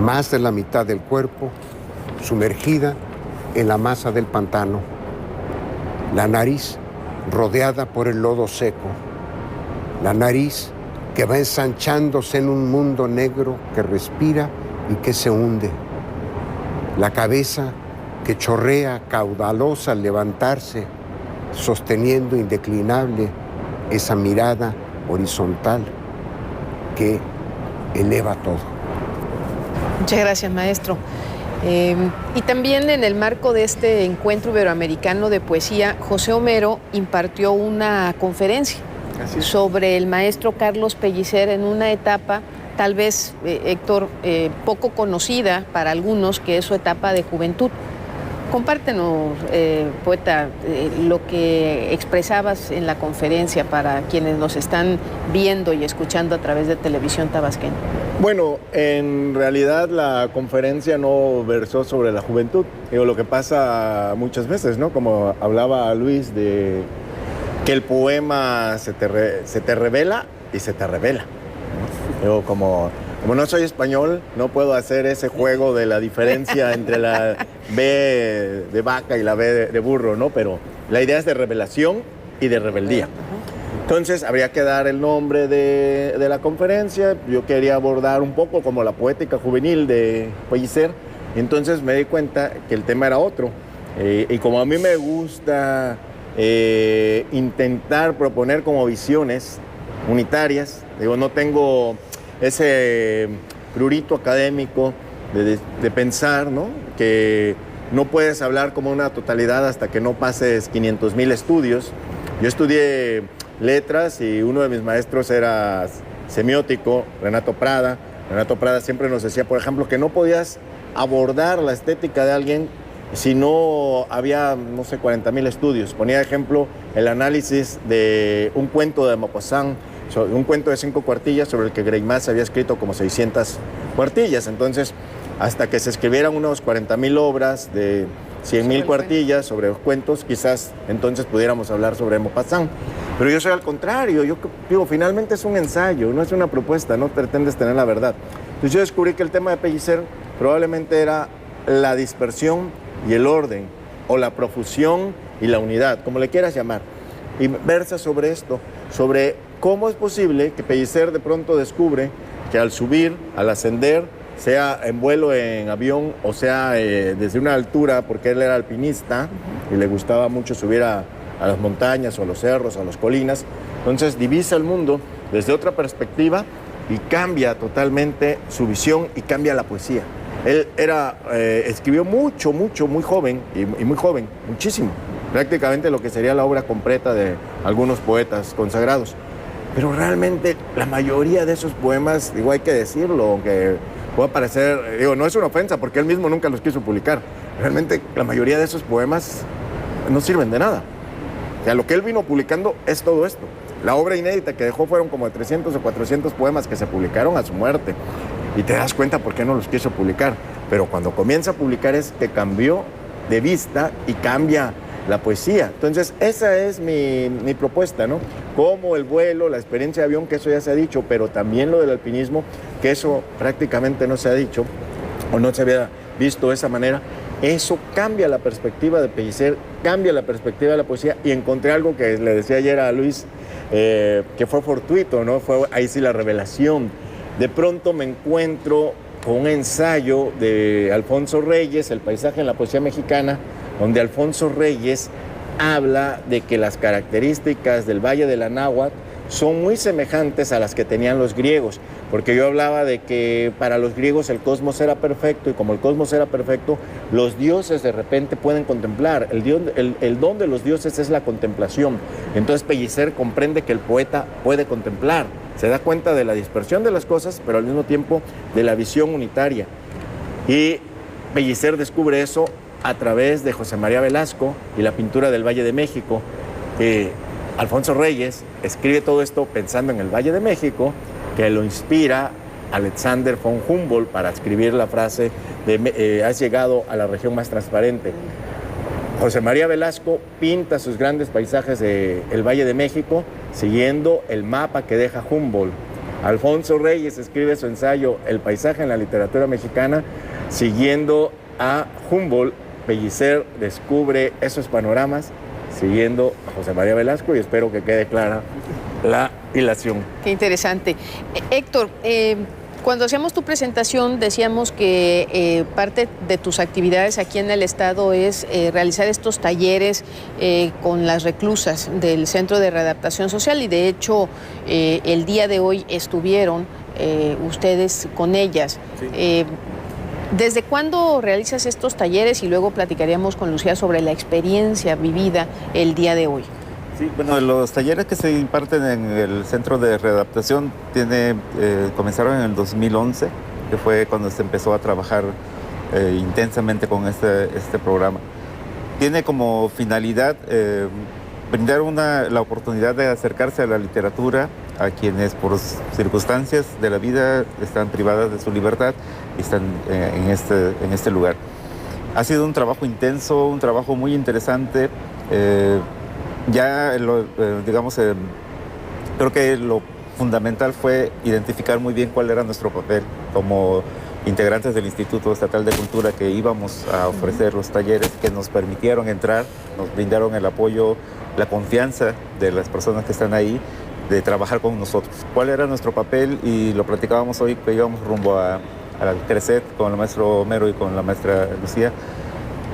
S7: más de la mitad del cuerpo sumergida en la masa del pantano, la nariz rodeada por el lodo seco, la nariz que va ensanchándose en un mundo negro que respira y que se hunde, la cabeza que chorrea caudalosa al levantarse, sosteniendo indeclinable esa mirada horizontal que eleva todo.
S2: Muchas gracias, maestro. Y también en el marco de este encuentro iberoamericano de poesía, José Homero impartió una conferencia sobre el maestro Carlos Pellicer en una etapa, tal vez, Héctor, poco conocida para algunos, que es su etapa de juventud. Compártenos, poeta, lo que expresabas en la conferencia para quienes nos están viendo y escuchando a través de Televisión Tabasqueña.
S5: Bueno, en realidad la conferencia no versó sobre la juventud. Digo, lo que pasa muchas veces, ¿no? Como hablaba Luis, de que el poema se te revela y se te revela. Digo, como no soy español, no puedo hacer ese juego de la diferencia entre la B de vaca y la B de burro, ¿no? Pero la idea es de revelación y de rebeldía. Entonces, habría que dar el nombre de la conferencia. Yo quería abordar un poco como la poética juvenil de Pellicer. Entonces me di cuenta que el tema era otro. Y como a mí me gusta intentar proponer como visiones unitarias, digo, no tengo ese prurito académico de pensar, ¿no? Que no puedes hablar como una totalidad hasta que no pases 500,000 estudios. Yo estudié letras y uno de mis maestros era semiótico, Renato Prada. Renato Prada siempre nos decía, por ejemplo, que no podías abordar la estética de alguien si no había, no sé, 40,000 estudios. Ponía de ejemplo el análisis de un cuento de Maupassant, un cuento de 5 cuartillas sobre el que Greimas había escrito como 600 cuartillas. Entonces, hasta que se escribieran unos 40,000 obras de 100,000 cuartillas sobre los cuentos, quizás entonces pudiéramos hablar sobre Maupassant. Pero yo soy al contrario, yo digo, finalmente es un ensayo, no es una propuesta, no pretendes tener la verdad. Entonces yo descubrí que el tema de Pellicer probablemente era la dispersión y el orden, o la profusión y la unidad, como le quieras llamar. Y versa sobre esto, sobre cómo es posible que Pellicer de pronto descubre que al subir, al ascender, sea en vuelo en avión o sea desde una altura, porque él era alpinista y le gustaba mucho subir a las montañas o a los cerros, a las colinas. Entonces divisa el mundo desde otra perspectiva y cambia totalmente su visión y cambia la poesía. Él escribió muy joven, y muy joven, muchísimo, prácticamente lo que sería la obra completa de algunos poetas consagrados. Pero realmente la mayoría de esos poemas, digo, hay que decirlo, aunque pueda parecer, digo, no es una ofensa porque él mismo nunca los quiso publicar. Realmente la mayoría de esos poemas no sirven de nada. O sea, lo que él vino publicando es todo esto. La obra inédita que dejó fueron como de 300 o 400 poemas que se publicaron a su muerte. Y te das cuenta por qué no los quiso publicar. Pero cuando comienza a publicar es que cambió de vista y cambia la poesía. Entonces, esa es mi propuesta, ¿no? Como el vuelo, la experiencia de avión, que eso ya se ha dicho, pero también lo del alpinismo, que eso prácticamente no se ha dicho o no se había visto de esa manera. Eso cambia la perspectiva de Pellicer, cambia la perspectiva de la poesía, y encontré algo que le decía ayer a Luis, que fue fortuito, ¿no? Fue ahí sí la revelación. De pronto me encuentro con un ensayo de Alfonso Reyes, El paisaje en la poesía mexicana, donde Alfonso Reyes habla de que las características del Valle del Anáhuac son muy semejantes a las que tenían los griegos, porque yo hablaba de que para los griegos el cosmos era perfecto, y como el cosmos era perfecto, los dioses de repente pueden contemplar. El don de los dioses es la contemplación. Entonces Pellicer comprende que el poeta puede contemplar, se da cuenta de la dispersión de las cosas, pero al mismo tiempo de la visión unitaria. Y Pellicer descubre eso a través de José María Velasco y la pintura del Valle de México. Alfonso Reyes escribe todo esto pensando en el Valle de México, que lo inspira Alexander von Humboldt para escribir la frase de has llegado a la región más transparente. José María Velasco pinta sus grandes paisajes del Valle de México siguiendo el mapa que deja Humboldt. Alfonso Reyes escribe su ensayo El paisaje en la literatura mexicana siguiendo a Humboldt. Pellicer descubre esos panoramas siguiendo a José María Velasco y espero que quede clara la hilación.
S2: Qué interesante. Héctor, cuando hacíamos tu presentación decíamos que parte de tus actividades aquí en el Estado es realizar estos talleres con las reclusas del Centro de Readaptación Social y de hecho el día de hoy estuvieron ustedes con ellas. Sí. ¿Desde cuándo realizas estos talleres? Y luego platicaríamos con Lucía sobre la experiencia vivida el día de hoy.
S3: Sí, bueno, los talleres que se imparten en el Centro de Readaptación comenzaron en el 2011, que fue cuando se empezó a trabajar intensamente con este programa. Tiene como finalidad brindar la oportunidad de acercarse a la literatura a quienes por circunstancias de la vida están privadas de su libertad y están en este lugar. Ha sido un trabajo intenso, un trabajo muy interesante. Creo que lo fundamental fue identificar muy bien cuál era nuestro papel como integrantes del Instituto Estatal de Cultura que íbamos a ofrecer los talleres, que nos permitieron entrar, nos brindaron el apoyo, la confianza de las personas que están ahí, de trabajar con nosotros. ¿Cuál era nuestro papel? Y lo platicábamos hoy que íbamos rumbo al CRECET con el maestro Homero y con la maestra Lucía,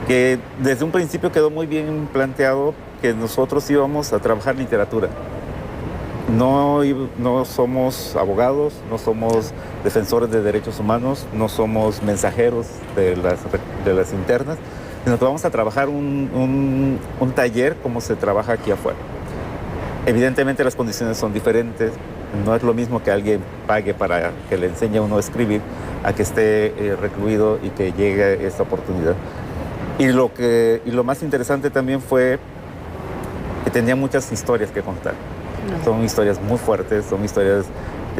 S3: que desde un principio quedó muy bien planteado que nosotros íbamos a trabajar literatura. No somos abogados, no somos defensores de derechos humanos, no somos mensajeros de las internas, sino que vamos a trabajar un taller como se trabaja aquí afuera. Evidentemente las condiciones son diferentes, no es lo mismo que alguien pague para que le enseñe a uno a escribir, a que esté recluido y que llegue esta oportunidad. Y lo más interesante también fue que tenía muchas historias que contar. Son historias muy fuertes, son historias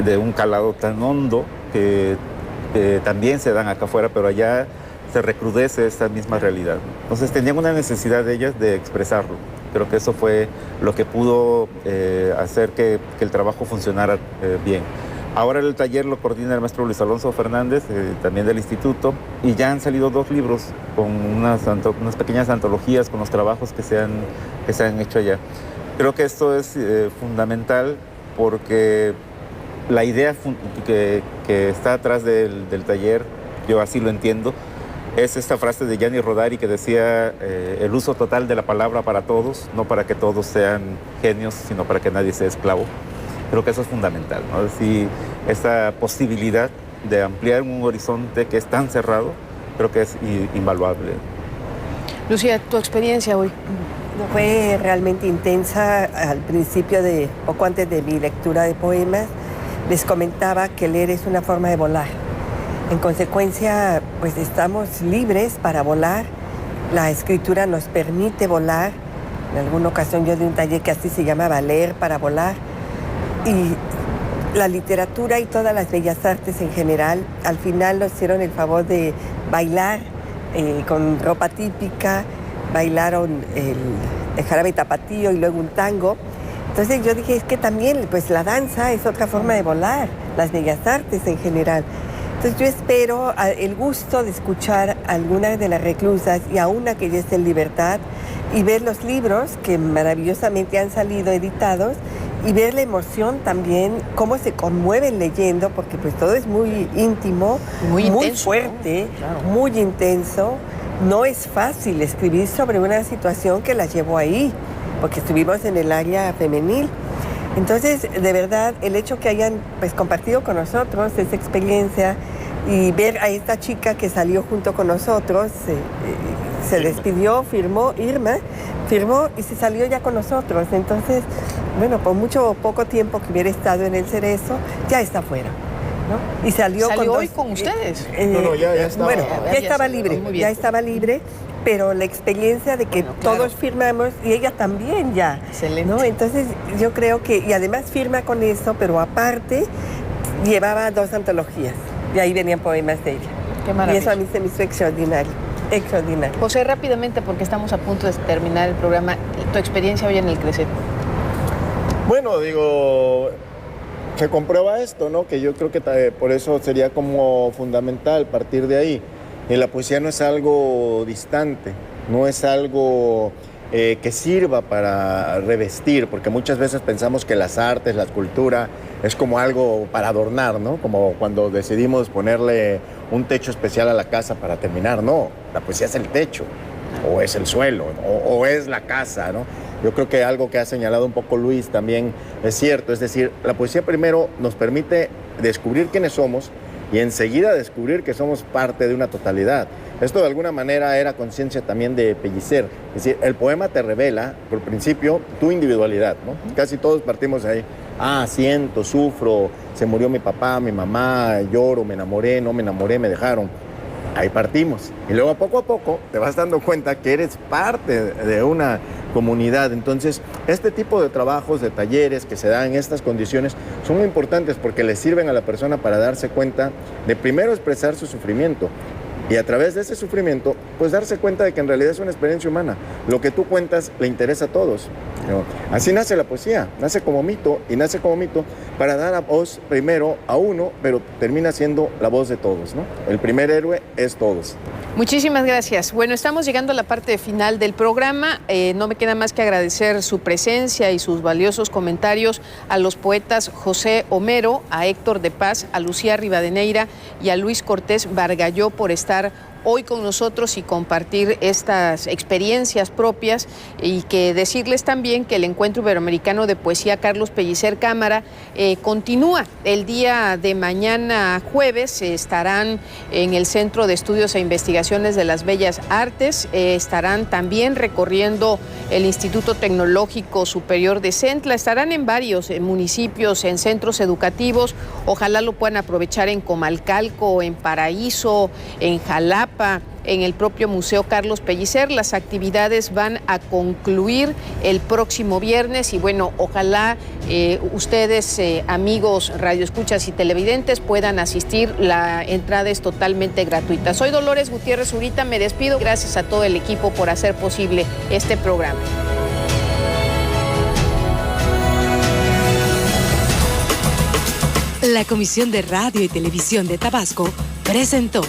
S3: de un calado tan hondo que también se dan acá afuera, pero allá se recrudece esta misma realidad. Entonces tenían una necesidad de ellas de expresarlo. Creo que eso fue lo que pudo hacer que el trabajo funcionara bien. Ahora el taller lo coordina el maestro Luis Alonso Fernández, también del instituto, y ya han salido 2 libros con unas pequeñas antologías con los trabajos que se han hecho allá. Creo que esto es fundamental porque la idea que está atrás del taller, yo así lo entiendo, es esta frase de Gianni Rodari que decía el uso total de la palabra para todos, no para que todos sean genios, sino para que nadie sea esclavo. Creo que eso es fundamental, ¿no? Es decir, esta posibilidad de ampliar un horizonte que es tan cerrado, creo que es invaluable.
S2: Lucía, tu experiencia hoy.
S4: Fue realmente intensa. Al principio, poco antes de mi lectura de poemas, les comentaba que leer es una forma de volar. En consecuencia, pues estamos libres para volar. La escritura nos permite volar. En alguna ocasión yo di un taller que así se llamaba Leer para volar. Y la literatura y todas las bellas artes en general, al final nos hicieron el favor de bailar con ropa típica, bailaron el jarabe tapatío y luego un tango. Entonces yo dije, es que también pues la danza es otra forma de volar, las bellas artes en general. Entonces yo espero el gusto de escuchar a algunas de las reclusas y a una que ya está en libertad y ver los libros que maravillosamente han salido editados y ver la emoción también, cómo se conmueven leyendo, porque pues todo es muy íntimo, muy intenso, fuerte, ¿no? Claro. Muy intenso. No es fácil escribir sobre una situación que las llevó ahí, porque estuvimos en el área femenil. Entonces, de verdad, el hecho que hayan pues compartido con nosotros esa experiencia y ver a esta chica que salió junto con nosotros, se despidió, firmó, Irma, firmó y se salió ya con nosotros. Entonces, bueno, por mucho o poco tiempo que hubiera estado en el Cerezo, ya está fuera, ¿no? Y salió
S2: hoy con ustedes.
S5: Ya estaba.
S4: Bueno, ya estaba libre, ya estaba libre, pero la experiencia de que todos firmamos y ella también ya.
S2: Excelente.
S4: ¿No? Entonces, yo creo que, y además firma con eso, pero aparte llevaba 2 antologías, y ahí venían poemas de ella.
S2: Qué
S4: Y
S2: maravilla.
S4: eso a mí se me hizo extraordinario, extraordinario.
S2: José, rápidamente, porque estamos a punto de terminar el programa, tu experiencia hoy en el Crecer.
S5: Bueno, digo, se comprueba esto, ¿no? Que yo creo que por eso sería como fundamental partir de ahí. Y la poesía no es algo distante, no es algo que sirva para revestir, porque muchas veces pensamos que las artes, la escultura, es como algo para adornar, ¿no? Como cuando decidimos ponerle un techo especial a la casa para terminar. No, la poesía es el techo, o es el suelo, o es la casa, ¿no? Yo creo que algo que ha señalado un poco Luis también es cierto, es decir, la poesía primero nos permite descubrir quiénes somos y enseguida descubrir que somos parte de una totalidad. Esto de alguna manera era conciencia también de Pellicer, es decir, el poema te revela, por principio, tu individualidad, ¿no? Casi todos partimos de ahí. Siento, sufro, se murió mi papá, mi mamá, lloro, me enamoré, no me enamoré, me dejaron. Ahí partimos. Y luego poco a poco te vas dando cuenta que eres parte de una comunidad. Entonces, este tipo de trabajos, de talleres que se dan en estas condiciones son muy importantes porque le sirven a la persona para darse cuenta de primero expresar su sufrimiento y a través de ese sufrimiento, pues darse cuenta de que en realidad es una experiencia humana. Lo que tú cuentas le interesa a todos. Así nace la poesía, nace como mito y nace como mito para dar a voz primero a uno, pero termina siendo la voz de todos, ¿no? El primer héroe es todos.
S2: Muchísimas gracias. Bueno, estamos llegando a la parte final del programa. No me queda más que agradecer su presencia y sus valiosos comentarios a los poetas José Homero, a Héctor de Paz, a Lucía Rivadeneira y a Luis Cortés Bargalló por estar hoy con nosotros y compartir estas experiencias propias, y que decirles también que el Encuentro Iberoamericano de Poesía Carlos Pellicer Cámara continúa el día de mañana jueves. Estarán en el Centro de Estudios e Investigaciones de las Bellas Artes, estarán también recorriendo el Instituto Tecnológico Superior de Centla, estarán en varios municipios, en centros educativos. Ojalá lo puedan aprovechar en Comalcalco, en Paraíso, en Jalapa, en el propio Museo Carlos Pellicer. Las actividades van a concluir el próximo viernes y bueno, ojalá ustedes, amigos radioescuchas y televidentes, puedan asistir. La entrada es totalmente gratuita. Soy Dolores Gutiérrez Zurita, me despido. Gracias a todo el equipo por hacer posible este programa.
S1: La Comisión de Radio y Televisión de Tabasco presentó